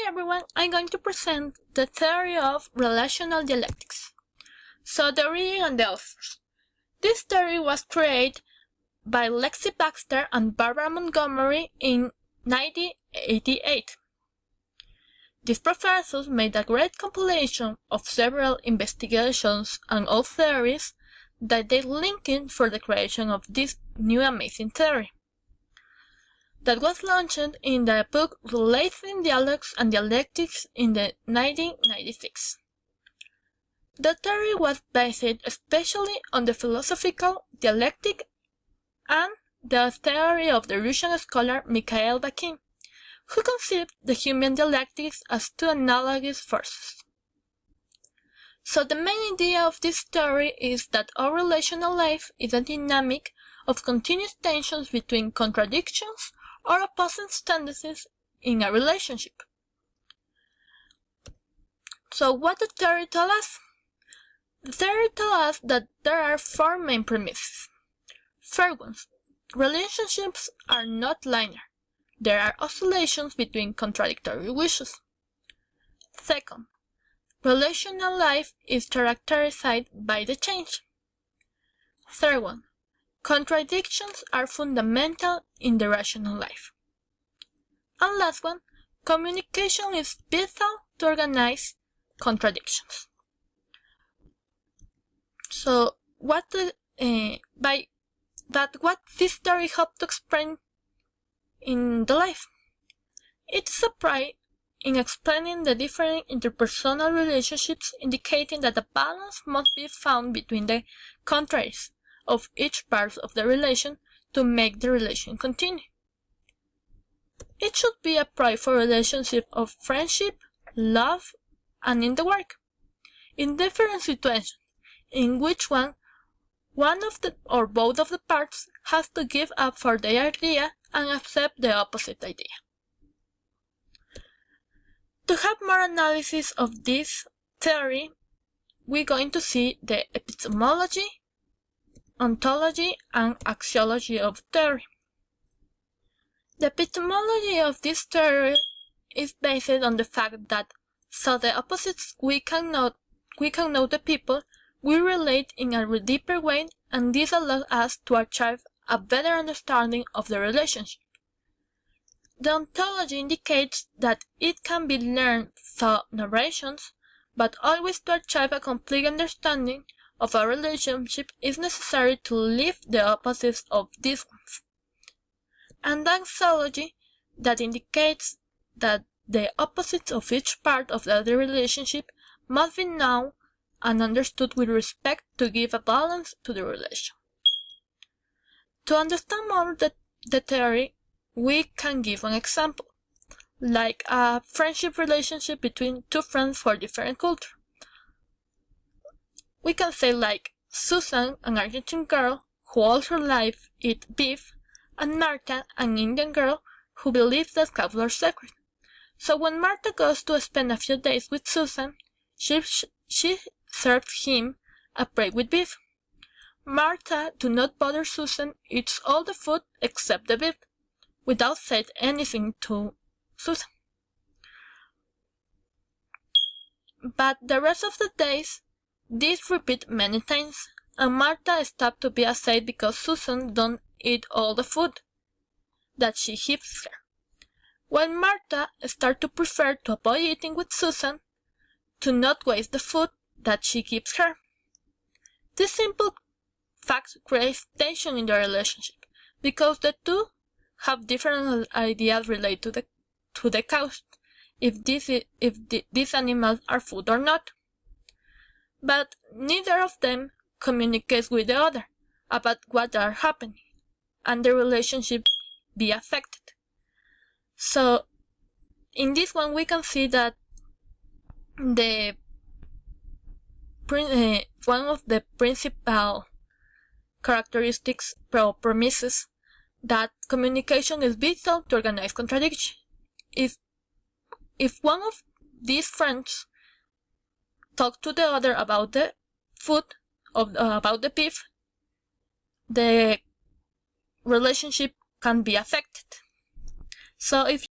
everyone, I'm going to present the theory of relational dialectics. So the origin and the authors. This theory was created by Lexi Baxter and Barbara Montgomery in 1988. These professors made a great compilation of several investigations and old theories that they linked in for the creation of this new amazing theory that was launched in the book Relating Dialogues and Dialectics in the 1996. The theory was based especially on the philosophical dialectic and the theory of the Russian scholar Mikhail Bakhtin, who conceived the human dialectics as two analogous forces. So the main idea of this theory is that our relational life is a dynamic of continuous tensions between contradictions or opposite tendencies in a relationship. So what does the theory tell us? The theory tells us that there are four main premises. First one, relationships are not linear. There are oscillations between contradictory wishes. Second, relational life is characterized by the change. Third one, contradictions are fundamental in the rational life. And last one, communication is vital to organize contradictions. So, what this theory helps to explain in the life? It's a pride in explaining the different interpersonal relationships, indicating that a balance must be found between the contraries of each part of the relation to make the relation continue. It should be a pride for relationships of friendship, love, and in the work. In different situations, in which one of the or both of the parts has to give up for their idea and accept the opposite idea. To have more analysis of this theory, we're going to see the epistemology, ontology, and axiology of theory. The epistemology of this theory is based on the fact that so the opposites we can know the people, we relate in a deeper way, and this allows us to achieve a better understanding of the relationship. The ontology indicates that it can be learned through narrations, but always to achieve a complete understanding of a relationship is necessary to live the opposites of these ones. And the axiology that indicates that the opposites of each part of the other relationship must be known and understood with respect to give a balance to the relation. To understand more the theory, we can give an example, like a friendship relationship between two friends for different culture. We can say like Susan, an Argentine girl who all her life eats beef, and Martha, an Indian girl who believes that cows are sacred. So when Martha goes to spend a few days with Susan, she serves him a plate with beef. Martha, to not bother Susan, eats all the food except the beef, without saying anything to Susan. But the rest of the days, this repeats many times, and Martha stops to be upset because Susan don't eat all the food that she gives her. When Martha starts to prefer to avoid eating with Susan, to not waste the food that she gives her. This simple fact creates tension in the relationship, because the two have different ideas related to the cost, if these animals are food or not. But neither of them communicates with the other about what are happening, and the relationship be affected. So in this one we can see that one of the principal characteristics or premises that communication is vital to organize contradiction. If one of these friends talk to the other about the food, about the beef, the relationship can be affected. So if